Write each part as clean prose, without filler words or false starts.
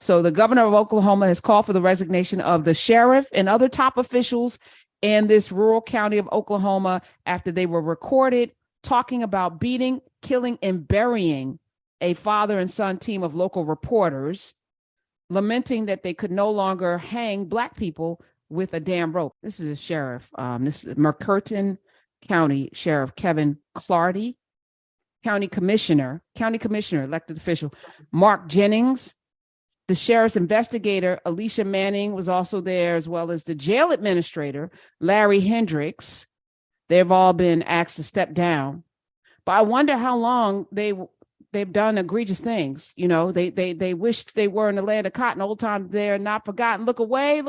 So the governor of Oklahoma has called for the resignation of the sheriff and other top officials in this rural county of Oklahoma after they were recorded talking about beating, killing, and burying a father and son team of local reporters, lamenting that they could no longer hang Black people with a damn rope. This is a sheriff. This is McCurtain County Sheriff Kevin Clardy, County Commissioner, elected official, Mark Jennings. The sheriff's investigator, Alicia Manning, was also there, as well as the jail administrator, Larry Hendricks. They've all been asked to step down. But I wonder how long they've done egregious things. You know, they wish they were in the land of cotton, old times there, not forgotten. Look away,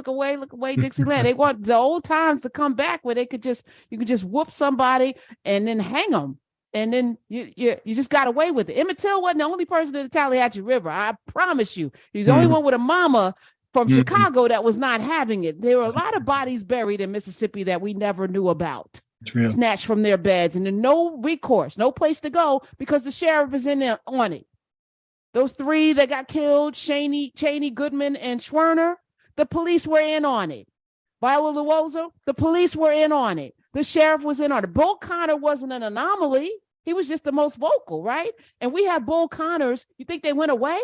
Dixieland. They want the old times to come back where you could just whoop somebody and then hang them. And then you just got away with it. Emmett Till wasn't the only person in the Tallahatchie River. I promise you. He's the only one with a mama from Chicago that was not having it. There were a lot of bodies buried in Mississippi that we never knew about, snatched from their beds, and then no recourse, no place to go because the sheriff is in there on it. Those three that got killed, Cheney, Goodman, and Schwerner, the police were in on it. Viola Luozo, the police were in on it. The sheriff was in on it. Bull Connor wasn't an anomaly. He was just the most vocal, right? And we have Bull Connors. You think they went away?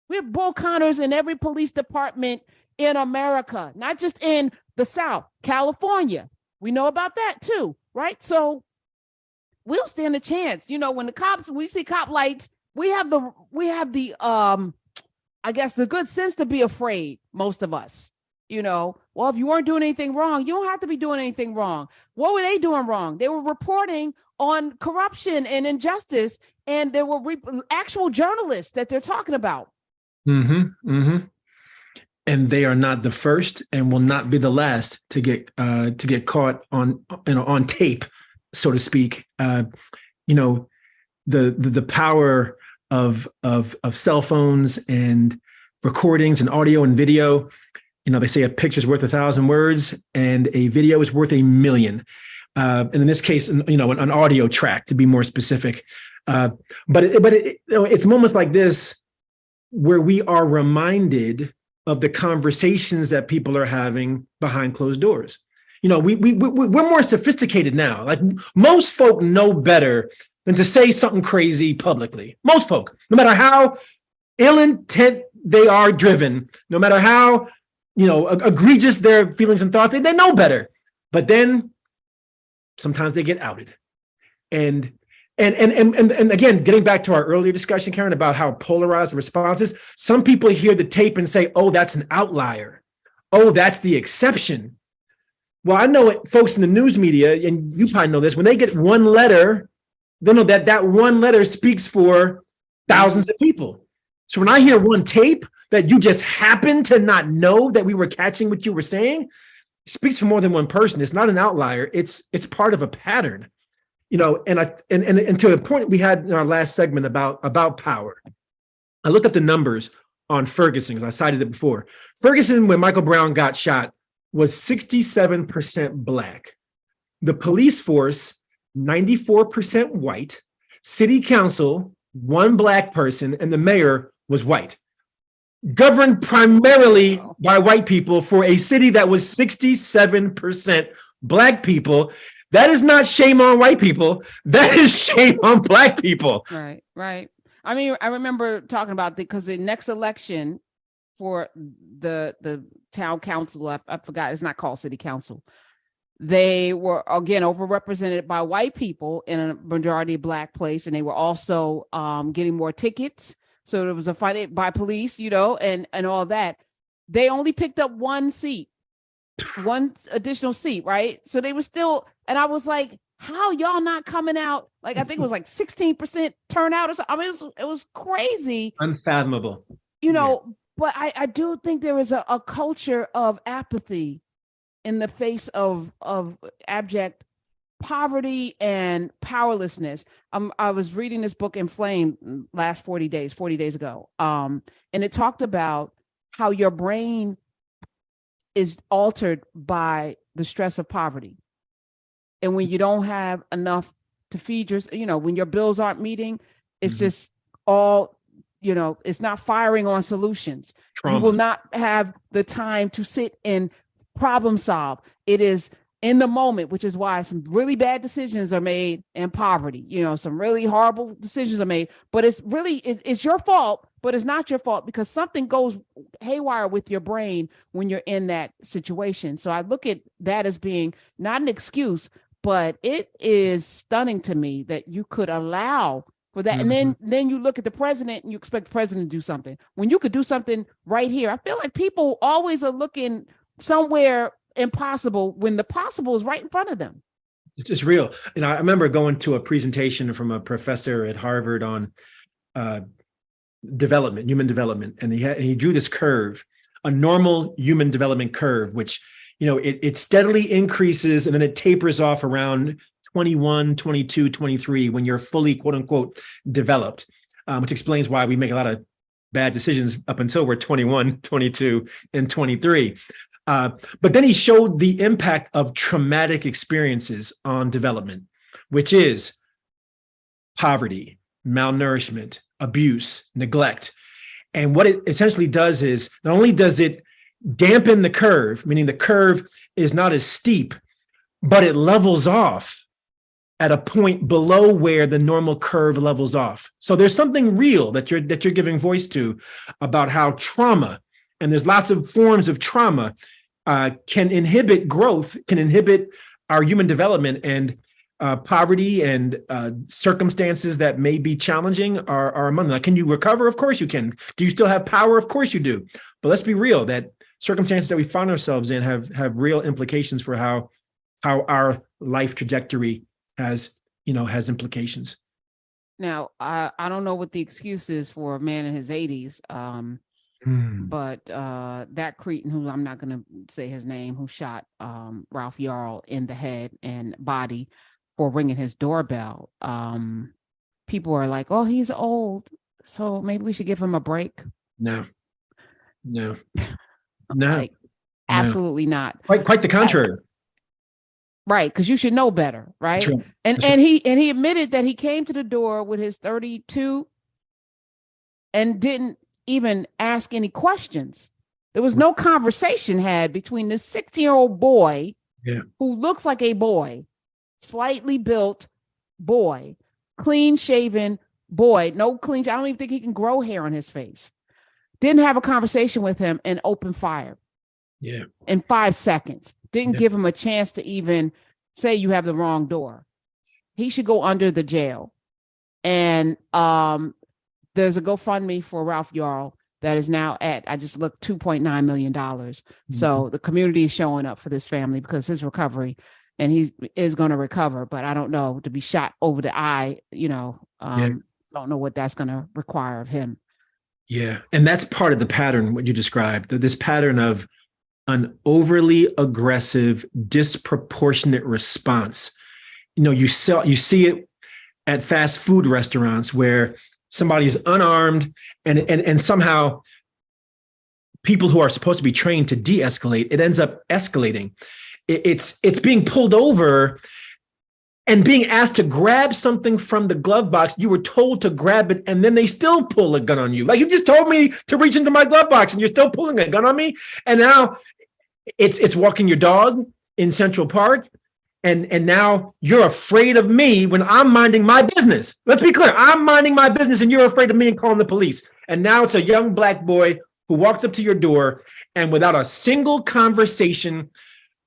We have Bull Connors in every police department in America, not just in the South, California. We know about that too, right? So we don't stand a chance. You know, when we see cop lights, we have the I guess the good sense to be afraid, most of us. You know, well, if you weren't doing anything wrong, you don't have to be doing anything wrong. What were they doing wrong? They were reporting on corruption and injustice, and there were actual journalists that they're talking about. And they are not the first, and will not be the last to get caught on tape, so to speak. You know, the power of cell phones and recordings and audio and video. You know, they say a picture's worth 1,000 words and a video is worth 1,000,000. And in this case, you know, an audio track to be more specific. But it's moments like this where we are reminded of the conversations that people are having behind closed doors. You know, we're more sophisticated now. Like most folk know better than to say something crazy publicly. Most folk, no matter how ill intent they are driven, no matter how egregious their feelings and thoughts, they know better. But then sometimes they get outed. And again, getting back to our earlier discussion, Karen, about how polarized the response is, some people hear the tape and say, oh, that's an outlier. Oh, that's the exception. Well, I know it, folks in the news media, and you probably know this, when they get one letter, they know that one letter speaks for thousands of people. So when I hear one tape that you just happen to not know that we were catching what you were saying, it speaks for more than one person. It's not an outlier. It's part of a pattern. You know, and to the point we had in our last segment about power, I looked up the numbers on Ferguson because I cited it before. Ferguson, when Michael Brown got shot, was 67% Black. The police force, 94% white. City council, one Black person, and the mayor was white. Governed primarily by white people for a city that was 67% Black people. That is not shame on white people. That is shame on Black people. Right. I mean, I remember talking about because the next election for the town council, I forgot, it's not called city council. They were, again, overrepresented by white people in a majority Black place. And they were also getting more tickets. So there was a fight by police, and all that. They only picked up one additional seat, right? So they were still, and I was like, how y'all not coming out? Like, I think it was like 16% turnout or something. I mean, it was crazy. Unfathomable. But I do think there is a culture of apathy in the face of abject poverty and powerlessness. I was reading this book, Inflamed, last 40 days ago. And it talked about how your brain is altered by the stress of poverty. And when you don't have enough to feed when your bills aren't meeting, it's just all it's not firing on solutions. Trauma. You will not have the time to sit and problem solve. It is in the moment, which is why some really bad decisions are made in poverty. Some really horrible decisions are made, but it's your fault, but it's not your fault because something goes haywire with your brain when you're in that situation. So I look at that as being not an excuse, but it is stunning to me that you could allow for that. Mm-hmm. And then you look at the president and you expect the president to do something when you could do something right here. I feel like people always are looking somewhere impossible when the possible is right in front of them. It's just real. I remember going to a presentation from a professor at Harvard on human development, and he drew this curve, a normal human development curve, which it steadily increases and then it tapers off around 21, 22, 23 when you're fully quote unquote developed, which explains why we make a lot of bad decisions up until we're 21, 22, and 23. But then he showed the impact of traumatic experiences on development, which is poverty, malnourishment, abuse, neglect. And what it essentially does is not only does it dampen the curve, meaning the curve is not as steep, but it levels off at a point below where the normal curve levels off. So there's something real that you're giving voice to about how trauma, and there's lots of forms of trauma, can inhibit growth, can inhibit our human development, and poverty and circumstances that may be challenging are among them. Can you recover? Of course you can. Do you still have power? Of course you do. But let's be real, that circumstances that we find ourselves in have real implications for how our life trajectory has implications. Now, I don't know what the excuse is for a man in his 80s. But that Cretan, who I'm not going to say his name, who shot Ralph Yarl in the head and body for ringing his doorbell, people are like, oh, he's old, so maybe we should give him a break. No. Like, absolutely not. Quite the contrary. Right, because you should know better, right? True. And he admitted that he came to the door with his 32 and didn't even ask any questions. There was no conversation had between this 16-year-old boy who looks like a boy, slightly built boy, clean shaven boy, no clean. I don't even think he can grow hair on his face. Didn't have a conversation with him and opened fire. Yeah. In 5 seconds. Didn't give him a chance to even say you have the wrong door. He should go under the jail. And there's a GoFundMe for Ralph Yarl that is now at, I just looked, $2.9 million. Mm-hmm. So the community is showing up for this family because his recovery, and he is going to recover, but I don't know, to be shot over the eye, don't know what that's going to require of him. Yeah. And that's part of the pattern, what you described, this pattern of an overly aggressive, disproportionate response. You see it at fast food restaurants where somebody is unarmed and somehow people who are supposed to be trained to de-escalate, it ends up escalating. It's being pulled over and being asked to grab something from the glove box. You were told to grab it, and then they still pull a gun on you. Like, you just told me to reach into my glove box, and you're still pulling a gun on me. And now it's walking your dog in Central Park. And now you're afraid of me when I'm minding my business. Let's be clear. I'm minding my business and you're afraid of me and calling the police. And now it's a young Black boy who walks up to your door and without a single conversation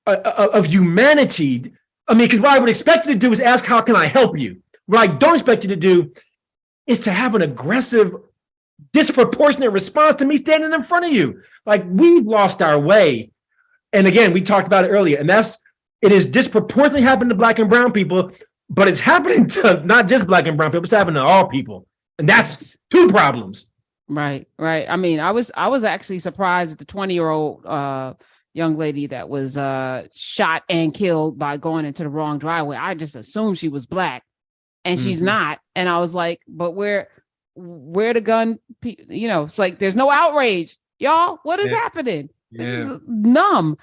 of humanity. I mean, because what I would expect you to do is ask, how can I help you? What I don't expect you to do is to have an aggressive, disproportionate response to me standing in front of you. Like, we've lost our way. And again, we talked about it earlier, and it is disproportionately happening to Black and brown people, but it's happening to not just Black and brown people, it's happening to all people. And that's two problems. Right. I mean, I was actually surprised at the 20-year-old young lady that was shot and killed by going into the wrong driveway. I just assumed she was Black, and she's not. And I was like, but where the gun, it's like, there's no outrage. Y'all, what is happening? This is numb.